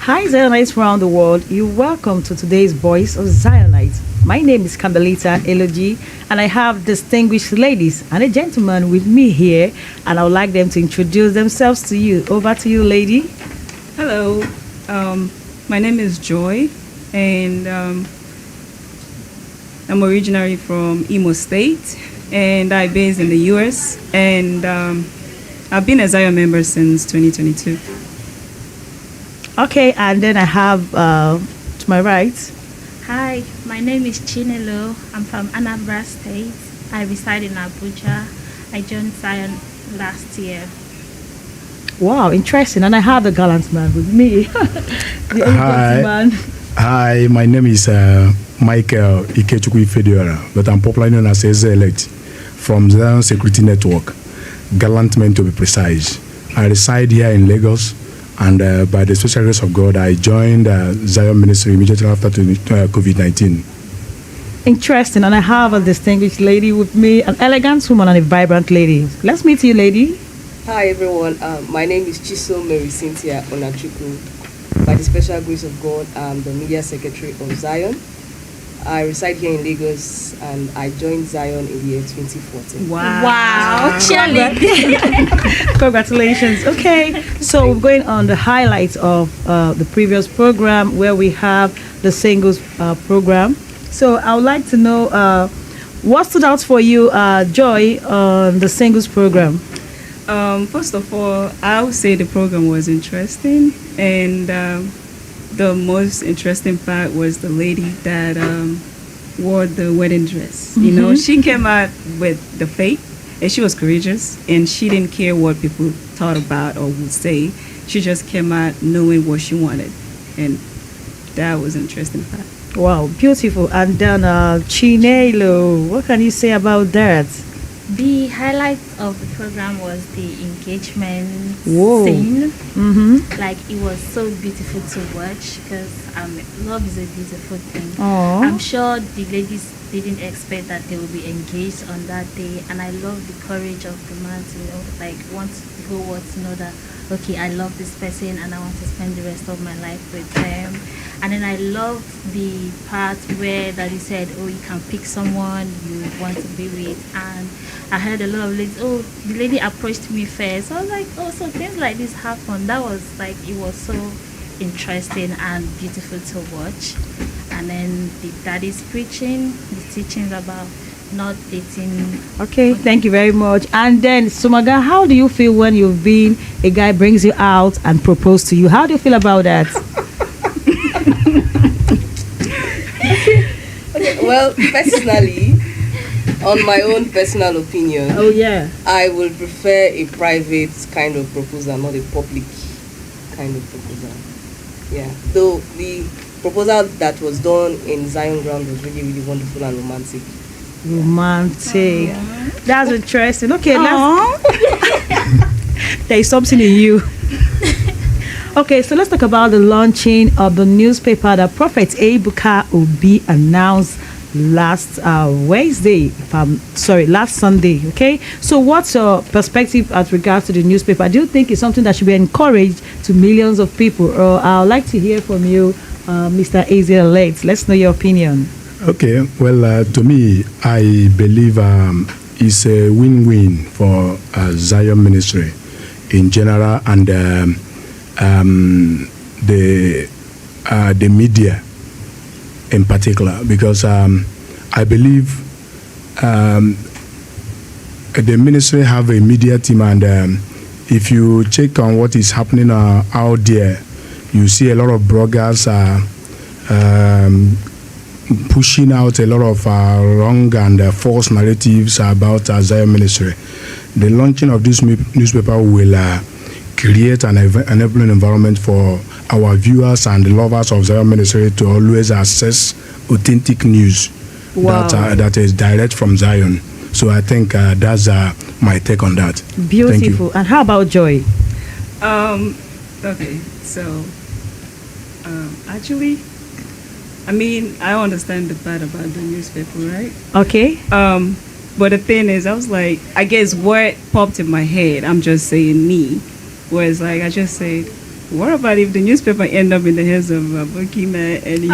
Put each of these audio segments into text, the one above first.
Hi Zionites around the world, you're welcome to today's Voice of Zionites. My name is Candelita Elogy and I have distinguished ladies and a gentleman with me here, and I would like them to introduce themselves to you. Over to you, lady. Hello, my name is Joy and I'm originally from Imo State and I'm based in the US, and I've been a Zion member since 2022. Okay, and then I have to my right. Hi, my name is Chinelo. I'm from Anambra State. I reside in Abuja. I joined Zion last year. Wow, interesting. And I have the gallant man with me. The Hi. Hi, my name is Michael Ikechukwu Fedora, but I'm popularly known as Elect from Zion Security Network, gallant man to be precise. I reside here in Lagos. And by the special grace of God, I joined Zion Ministry immediately after COVID-19. Interesting. And I have a distinguished lady with me, an elegant woman and a vibrant lady. Let's meet you, lady. Hi, everyone. My name is Chiso Mary Cynthia Onachuku. By the special grace of God, I'm the media secretary of Zion. I reside here in Lagos and I joined Zion in the year 2014. Wow. Congratulations. Okay, so we're going on the highlights of the previous program where we have the singles program. So I would like to know what stood out for you, Joy, on the singles program. First of all, I would say the program was interesting, and the most interesting part was the lady that wore the wedding dress. You know, she came out with the faith, and she was courageous, and she didn't care what people thought about or would say. She just came out knowing what she wanted, and that was an interesting part. Wow, beautiful. And then Chinelo, what can you say about that? The highlight of the program was the engagement Whoa. scene. Like, it was so beautiful to watch because love is a beautiful thing. Aww. I'm sure the ladies didn't expect that they would be engaged on that day, and I love the courage of the man to want the whole world to know that, okay, I love this person and I want to spend the rest of my life with them. And then I love the part where that he said, oh, you can pick someone you want to be with. And I heard a lot of ladies, oh, the lady approached me first. So I was like, oh, so things like this happen. That was like, it was so interesting and beautiful to watch. And then the daddy's preaching, the teachings about not dating. Okay, thank you very much. And then Sumaga, how do you feel when a guy brings you out and proposes to you? How do you feel about that? Well, personally, on my own personal opinion, Oh yeah. I would prefer a private kind of proposal, not a public kind of proposal. Yeah. Though the proposal that was done in Zion Ground was really, really wonderful and romantic. Romantic. That's interesting. Okay, Aw. there is something in you. Okay, so let's talk about the launching of the newspaper that Prophet Ebuka Obi announced last Wednesday, last Sunday. Okay, so what's your perspective as regards to the newspaper? Do you think it's something that should be encouraged to millions of people? Or I'd like to hear from you, Mr. Azel Late. Let's know your opinion. Okay, well, to me, I believe it's a win-win for Zion Ministry in general and the media in particular, because I believe the ministry have a media team, and if you check on what is happening out there, you see a lot of bloggers pushing out a lot of wrong and false narratives about Zion Ministry. The launching of this newspaper will create an enabling environment for our viewers and lovers of Zion Ministry to always access authentic news Wow. that is direct from Zion. So I think that's my take on that. Thank you. Beautiful. And how about Joy? Okay, so actually, I mean, I understand the part about the newspaper, right? Okay. But the thing is, I was like, I guess what popped in my head, I'm just saying me, was like, I just said, what about if the newspaper end up in the hands of Bukima and he's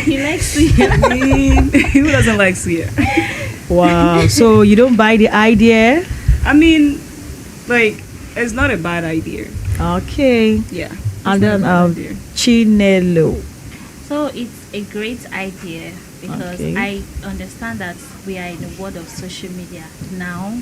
He likes to. I mean, who doesn't like Sia? Wow. So you don't buy the idea? I mean, like, it's not a bad idea. Okay. Yeah. And it's then not a bad idea. Chinelo. So it's a great idea because Okay. I understand that we are in the world of social media now.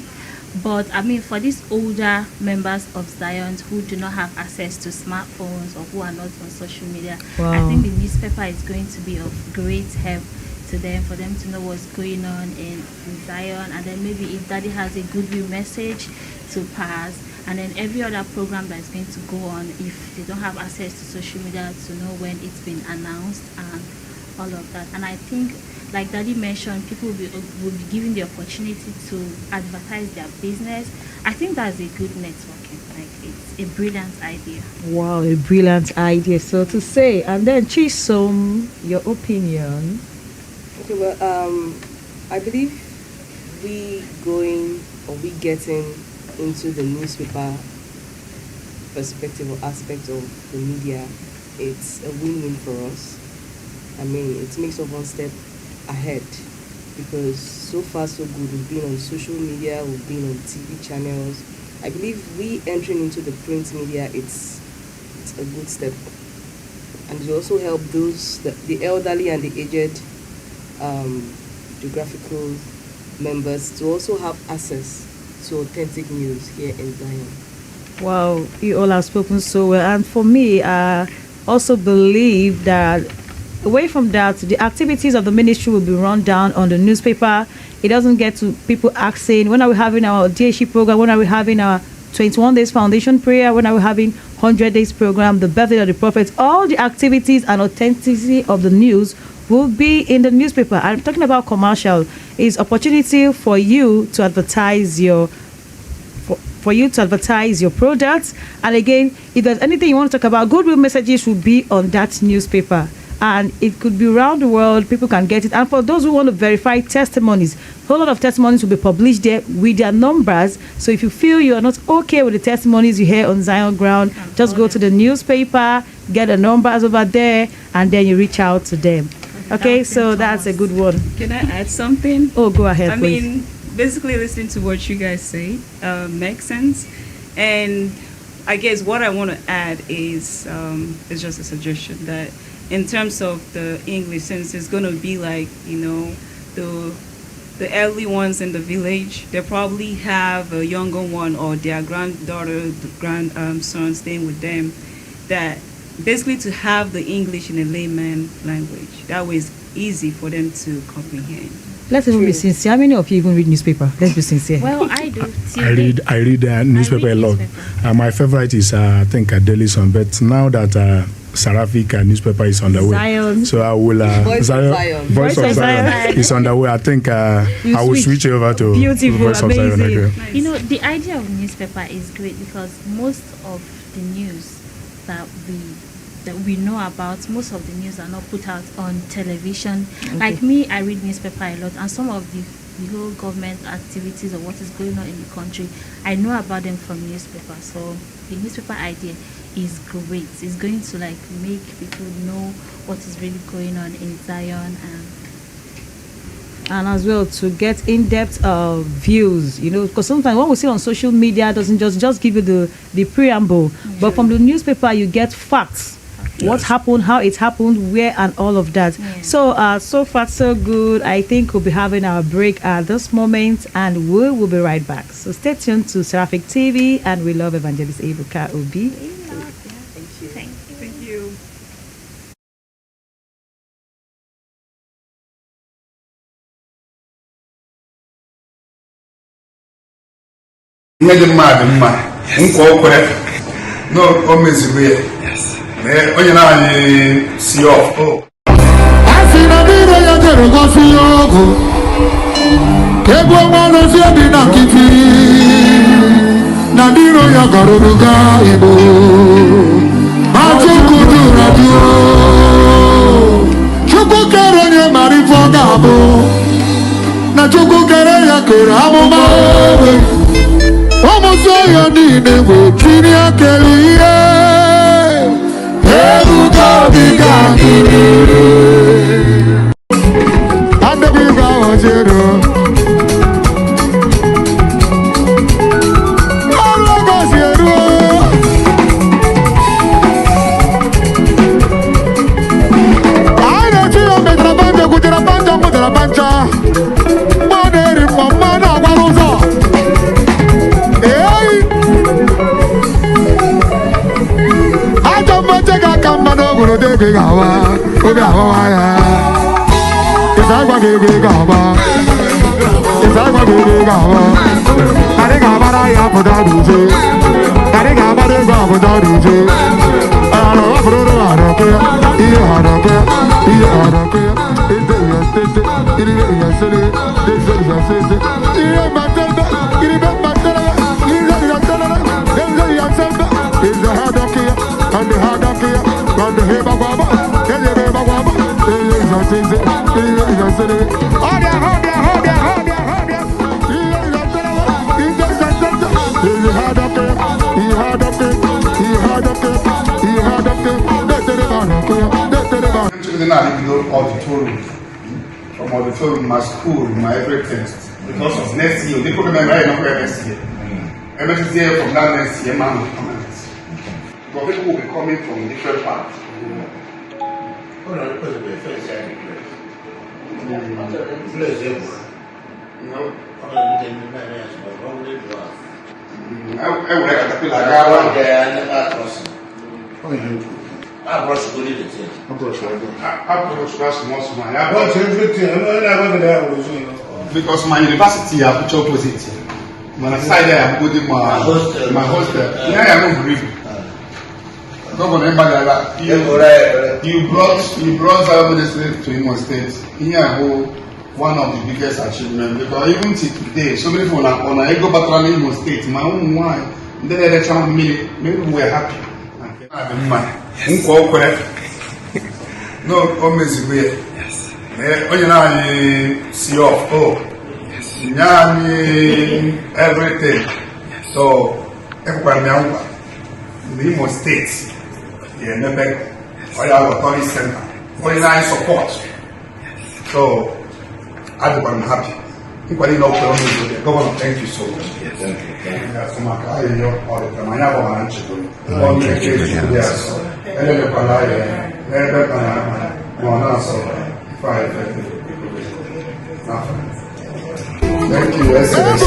But I mean, for these older members of Zion who do not have access to smartphones or who are not on social media, I Wow. think the newspaper is going to be of great help to them, for them to know what's going on in Zion, and then maybe if Daddy has a goodwill message to pass, and then every other program that is going to go on, if they don't have access to social media, to know when it's been announced and all of that. And I think, like Daddy mentioned, people will be given the opportunity to advertise their business. I think that's a good networking. Like, it's a brilliant idea. Wow, a brilliant idea, so to say. And then Chisom, your opinion. Okay, well, I believe we getting into the newspaper perspective or aspect of the media, it's a win-win for us. I mean, it makes us one step ahead because so far so good. We've been on social media, we've been on TV channels. I believe we entering into the print media, it's a good step, and it also help those the elderly and the aged geographical members to also have access to authentic news here in Zion. Wow, you all have spoken so well. And for me, I also believe that away from that, the activities of the ministry will be run down on the newspaper. It doesn't get to people asking, when are we having our Odeshi program? When are we having our 21 days foundation prayer? When are we having 100 days program? The birthday of the prophet? All the activities and authenticity of the news will be in the newspaper. I'm talking about commercial. It's opportunity for you to advertise your products. And again, if there's anything you want to talk about, goodwill messages will be on that newspaper. And it could be around the world, people can get it. And for those who want to verify testimonies, a whole lot of testimonies will be published there with their numbers. So if you feel you are not okay with the testimonies you hear on Zion Ground, just go to the newspaper, get the numbers over there, and then you reach out to them. Okay, so that's a good one. Can I add something? Oh, go ahead, I please. mean, basically listening to what you guys say makes sense. And I guess what I want to add is just a suggestion that in terms of the English, since it's going to be like, you know, the early ones in the village, they probably have a younger one or their granddaughter, grandson staying with them, that basically to have the English in a layman language. That way it's easy for them to comprehend. Let's even be sincere. How many of you even read newspaper? Let's be sincere. Well, I do. I read newspaper a lot. My favorite is I think Daily Sun, but now that Seraphic newspaper is on the way, Zion. so I will Voice of Zion is on the way. I think I will switch over to Beautiful, Voice of Zion again. Nice. You know, the idea of newspaper is great because most of the news that we know about, most of the news are not put out on television. Okay. Like me, I read newspaper a lot, and some of the whole government activities or what is going on in the country, I know about them from newspaper. So the newspaper idea is great. It's going to like make people know what is really going on in Zion, and as well to get in-depth views, you know, because sometimes what we see on social media doesn't just give you the preamble, but from the newspaper you get facts. Yes. What happened, how it happened, where, and all of that. Yeah. So far so good. I think we'll be having our break at this moment, and we will be right back. So stay tuned to Seraphic TV, and we love Evangelist Ebuka Obi. Thank you. Onye na anyị si ọf. Asị na mmiri ya jere gosi ya ọgụ, ego mmanụ si obi na nkịtị, na mmiri ya garuruga Igbo, ma Chukwu jụrụ ajụ, Chukwu kere onye mara ife ọ ga-abụ, na Chukwu kere ya kere amụma obe, ụmụ nsọ ya niile wee kiri akere ihe. Ebuka biga kiri, ande biga ojero, alaga zero. Aina chiyo metra banja kutera banja, maneri mama na waluza. Obi gawa, ya. Isagwa gege gawa, Kari gawa na ya poda duje, kari gawa de gawa poda duje. Aro afro aroke, iye aroke. Ite ya sete, iri ya sere, dese ya sete. Iye matenda, iri be matenda, iri ya tenda, dese ya sete. Ize hadoke, ande hadoke. Hold your head, auditorium, from auditorium, my school, my everything. Because of next year, they put them right now next year. Every year from that next year, man will come out. But people will be coming from different parts. Oh no, because of the first time you play. You know? I would like to feel like I brush the good thing. I brush most of my because my university I put opposite. When I side there I'm good in my hostel. Yeah, I don't agree. You brought Zion to Imo State. Here one of the biggest achievements because even till today, so many people on I go back to Imo State, my own wine. Then they tell me maybe we're happy. No, always weird. Onye na anyị see off. Everything. So, everyone in Imo State. Yeah, maybe our authority center, online support. So, I'm happy. Equally, no problem. Governor, thank you so much. Yes, thank you. So much. I know all the time. I never want to do it. All the occasion, yes. And then the Palaya, thank you, Excellency.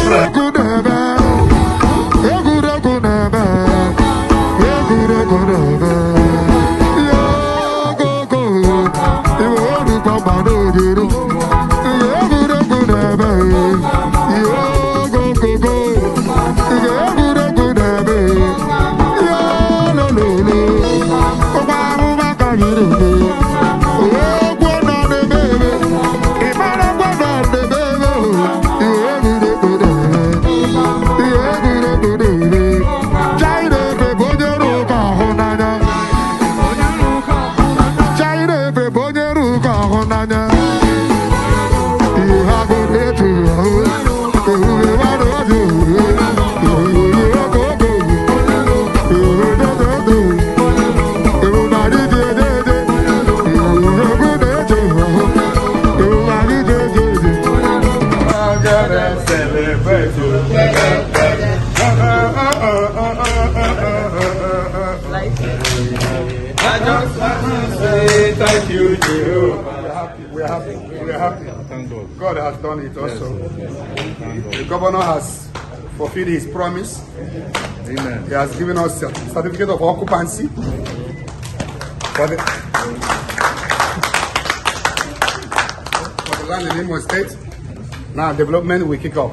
Thank you, Jehovah. We are happy. We are happy. Thank God. God has done it also. The governor has fulfilled his promise. Amen. He has given us a certificate of occupancy for the land in Imo State. Now development will kick off.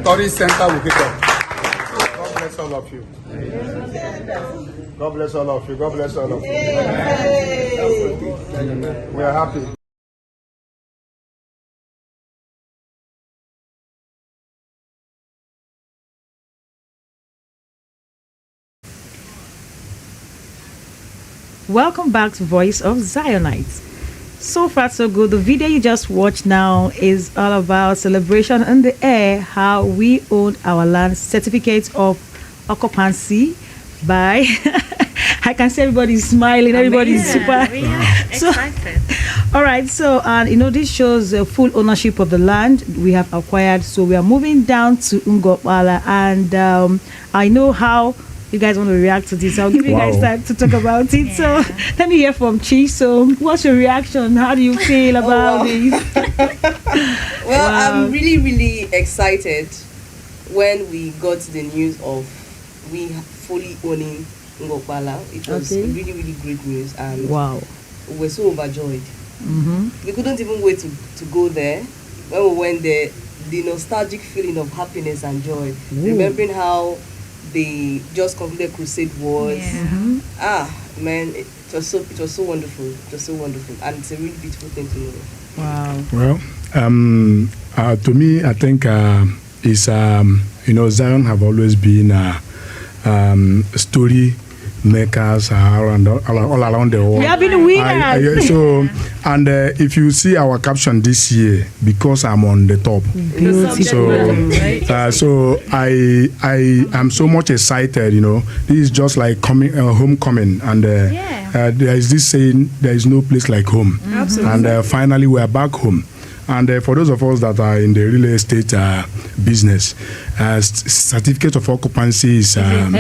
Tourist center will kick off. God bless all of you. God bless all of you. God bless all of you. We are happy. Welcome back to Voice of Zionites. So far, so good. The video you just watched now is all about celebration in the air, how we own our land, certificate of occupancy by. I can see everybody's smiling, everybody's super. We are excited. All right, so this shows the full ownership of the land we have acquired. So we are moving down to Ngopala, and I know how you guys want to react to this. I'll give you guys time to talk about it. So let me hear from Chi. So what's your reaction? How do you feel about this? Well, I'm really, really excited when we got the news of we fully owning Ngopala. It was really, really great news, and wow, we were so overjoyed. We couldn't even wait to go there. When we went there, the nostalgic feeling of happiness and joy, remembering how they just completed Crusade Wars. Man, it was so wonderful. It was so wonderful, and it's a really beautiful thing to know. Wow. Well, to me, I think is Zion have always been story makers all around the world. We have been winners. So, and if you see our caption this year, because I'm on the top, so I am so much excited. This is just like homecoming, and there is this saying, there is no place like home. And finally, we are back home. And for those of us that are in the real estate business, certificate of occupancy is hello. I'm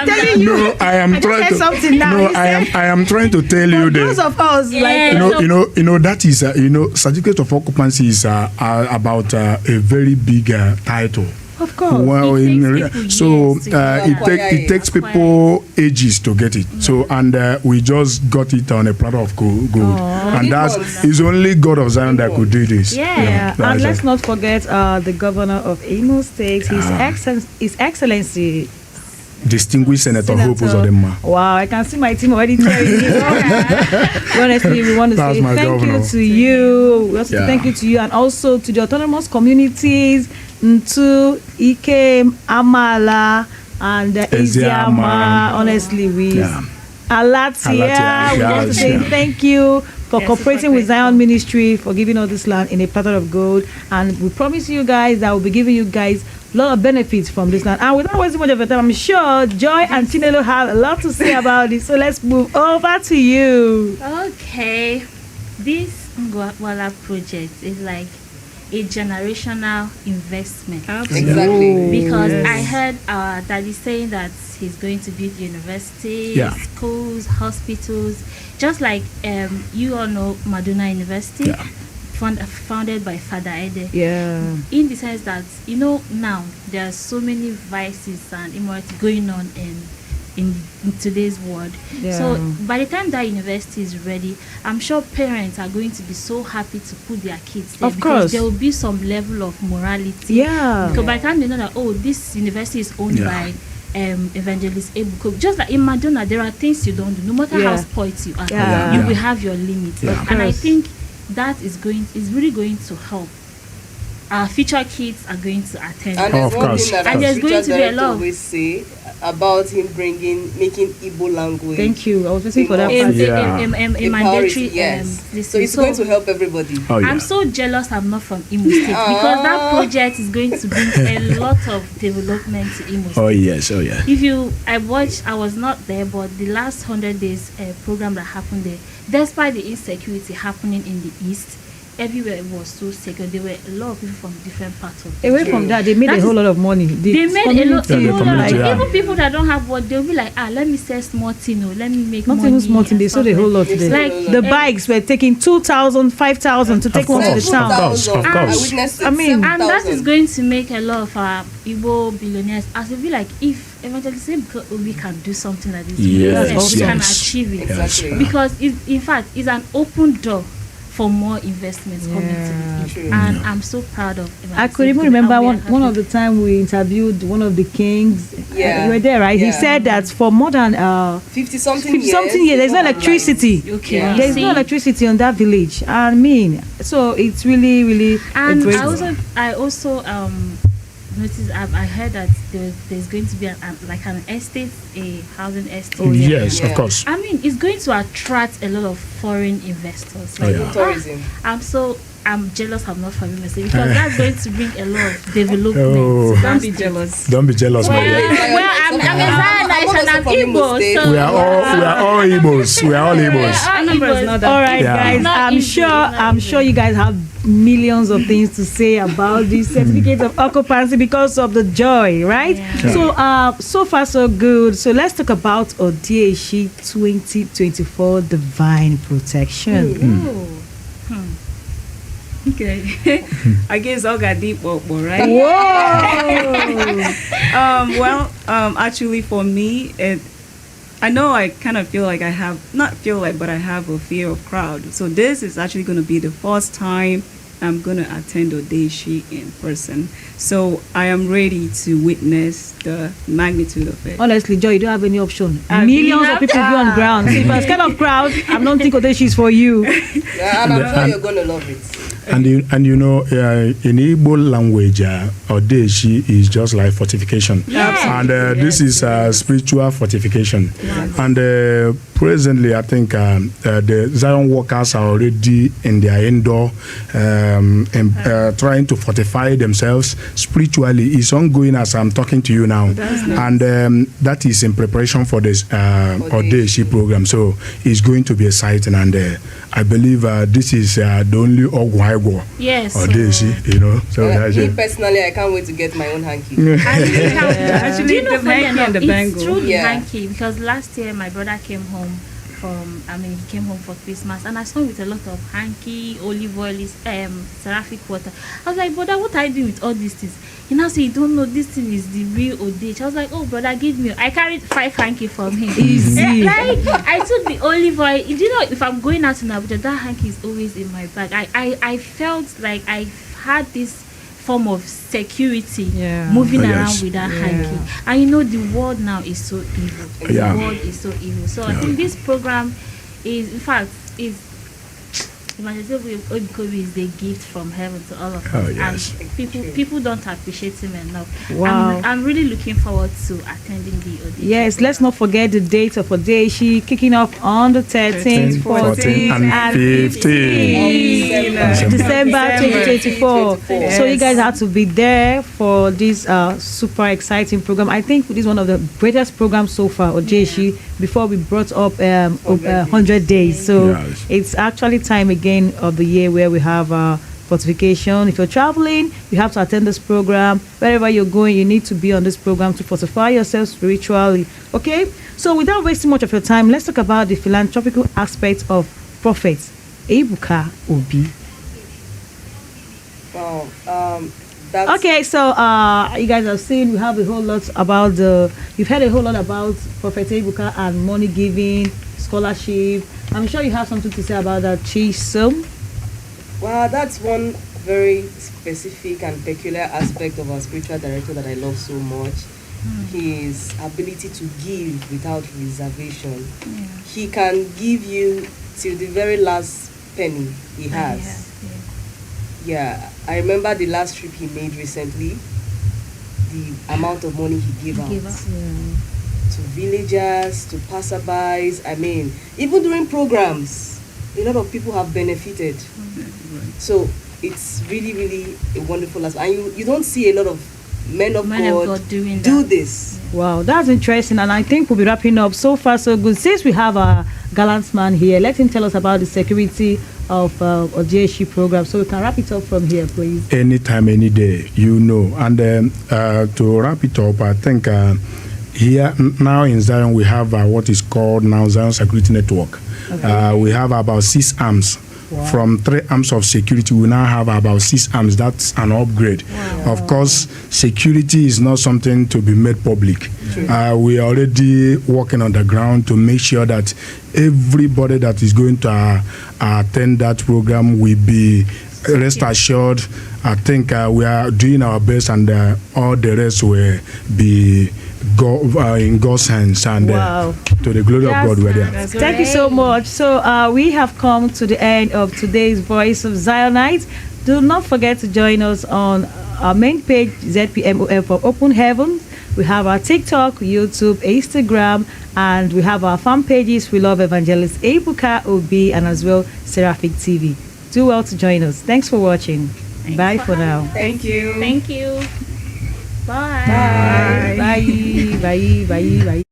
telling you. No, I am trying to. Something now. No, I am trying to tell you that. Those of us, that is certificate of occupancy is about a very big title. Of course. Well, it takes people ages to get it. So, and we just got it on a platter of gold. And it's only God of Zion that could do this. Yeah. And let's not forget the governor of Imo State, His Excellency. Distinguished Senator Hope Uzodimma. Wow, I can see my team already telling me. Honestly, we want to say thank you to you. We also thank you to you, and also to the autonomous communities, Ntu, Ike, Amala, and Eziama. Honestly, Alatia. We want to say thank you for cooperating with Zion Ministry, for giving us this land in a platter of gold. And we promise you guys that we'll be giving you guys a lot of benefits from this land. And without wasting much of your time, I'm sure Joy and Chinelo have a lot to say about it. So let's move over to you. Okay. This Ngwala project is like a generational investment. Exactly. Because I heard our daddy saying that he's going to build universities, schools, hospitals, just like you all know Maduna University, founded by Father Ede. In the sense that now there are so many vices and immorality going on in today's world. So by the time that university is ready, I'm sure parents are going to be so happy to put their kids there, because there will be some level of morality. Because by the time they know that this university is owned by Evangelist Ebuko, just like in Madonna, there are things you don't do. No matter how spoiled you are, you will have your limits. And I think that is really going to help. Our future kids are going to attend. And there's one thing that there's going to be a lot. Always say about him making Igbo language. Thank you. I was waiting for that part. Mandatory. So it's going to help everybody. I'm so jealous I'm not from Imo State, because that project is going to bring a lot of development to Imo State. I was not there, but the last 100 days program that happened there, despite the insecurity happening in the east, everywhere was so secure. There were a lot of people from different parts of the Away country. from that, they made That a whole is- lot of money. They made a lot. Yeah, the community, yeah. Even people that don't have what, they'll be like, let me sell small thing, or let me make Not money. even small thing, and they sold a stuff whole lot like- there. Like The bikes were taking 2,000, 5,000 to take one to the course, of town. course, of I course. witnessed it. I mean, And that is 7,000. going to make a lot of our Igbo billionaires. As we feel like if evangelism we can do something like this, Yes, we can yes. achieve it. Exactly. Because in fact, it's an open door for more investments coming to the True. people. And I'm so proud of I could even evangelism, remember and we are one happy. of the time we interviewed one of the kings. Yeah. You were there, right? He Yeah. said that for more than 50-something 50 something years, there's no people have electricity. Okay, Yeah. There's no see? electricity on that village. I mean, so it's really, really a And great. I also noticed. I heard that there's going to be an estate, a housing estate. Oh, yeah. Yes, Yeah. of course. I mean, it's going to attract a lot of foreign investors. Oh, yeah. Tourism. I'm jealous I'm not from Imese because that's going to bring a lot of development. Oh. to Don't that be state. jealous. Don't be jealous, my dear. I'm a Zionite and I'm Igbo, so We are all Igbos. We are all Igbos. Anambra is not that. All right, Yeah. guys. Not I'm easy, sure. not I'm easy. sure you guys have millions of things to say about this certificate of occupancy because of the joy, right? Yeah. So far so good. So let's talk about Odeshi 2024 Divine Protection. Ooh. Okay. I guess all got deep, right? Whoa! Actually, for me, I know I kind of feel like I have, not feel like, but I have a fear of crowd. So this is actually going to be the first time I'm going to attend Odeshi in person. So I am ready to witness the magnitude of it. Honestly, Joy, you don't have any option. I Millions mean, of people be on ground. So if you're scared of crowd, I don't think Odeshi is for you. Yeah, and I'm sure you're going to love it. And you know, in Igbo language, Odeshi is just like fortification. Yeah. And this is spiritual fortification. And presently, I think the Zion workers are already in their indoor trying to fortify themselves spiritually. It's ongoing as I'm talking to you now. And that is in preparation for this Odeshi program. So it's going to be exciting. And I believe this is the only Ogwaigo Yes. Odeshi, you know. So that's Me it. personally, I can't wait to get my own hanky. Actually, Do you know, the funny hanky enough, and the it's bangle. true the Yeah. hanky because last year my brother came home he came home for Christmas and I saw him with a lot of hanky, olive oil, seraphic water. I was like, brother, what are you doing with all these things? He now said, you don't know, this thing is the real Odeshi. I was like, oh, brother, give me. I carried 5 hanky from him. Easy. Like, I took the olive oil. You know, if I'm going out in Abuja, that hanky is always in my bag. I felt like I had this form of security moving Oh, around yes. with that hanky. And you know, the world now is so evil. Yeah. The world is so evil. So I think this program is, in fact, is is the gift from heaven to all of us. Oh, yes. And people don't appreciate him enough. Wow. I'm really looking forward to attending the Odeshi. Yes, let's not forget the date of Odeshi kicking off on the 13th, 14th, and 15th. December 2024. So you guys have to be there for this super exciting program. I think this is one of the greatest programs so far, Odeshi, before we brought up 100 days. So Yes. it's actually time again of the year where we have fortification. If you're traveling, you have to attend this program. Wherever you're going, you need to be on this program to fortify yourself spiritually. Okay? So without wasting much of your time, let's talk about the philanthropical aspect of Prophet Ebuka Obi. Wow. That's Okay, so you guys have seen, we have a whole lot about you've heard a whole lot about Prophet Ebuka and money giving, scholarship. I'm sure you have something to say about that, Chisom. Wow, that's one very specific and peculiar aspect of our spiritual director that I love so much. His ability to give without reservation. He can give you till the very last penny he has. Yeah, I remember the last trip he made recently, the amount of money he gave out to villagers, to passerbys. I mean, even during programs, a lot of people have benefited. So it's really, really a wonderful aspect. And you don't see a lot of men of God doing do that. this. Wow, that's interesting, and I think we'll be wrapping up. So far, so good. Since we have a gallant man here, let him tell us about the security of Odeshi program. So we can wrap it up from here, please. Anytime, any day, you know. And to wrap it up, I think here now in Zion we have what is called now Zion Security Network. Okay. We have about 6 arms. Wow. From 3 arms of security, we now have about 6 arms. That's an upgrade. Wow. Of course, security is not something to be made public. We are already working on the ground to make sure that everybody that is going to attend that program will be rest assured. I think we are doing our best, and all the rest will be in God's hands, and to the glory of God we're there. Thank you so much. So we have come to the end of today's Voice of Zionites. Do not forget to join us on our main page, ZPMOF for Open Heavens. We have our TikTok, YouTube, Instagram, and we have our fan pages. We love Evangelist Ebuka Obi and as well Seraphic TV. Do well to join us. Thanks for watching. Bye for now. Thank you. Thank you. Bye. Bye. Bye. Bye. Bye. Bye.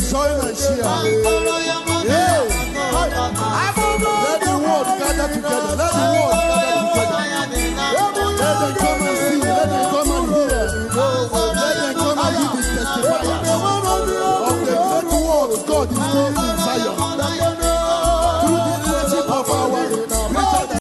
Join and share. Let the world gather together. Let the world gather together. Let them come and see. Let them come and hear. Let them come and be the testifiers of the great works God is doing in Zion.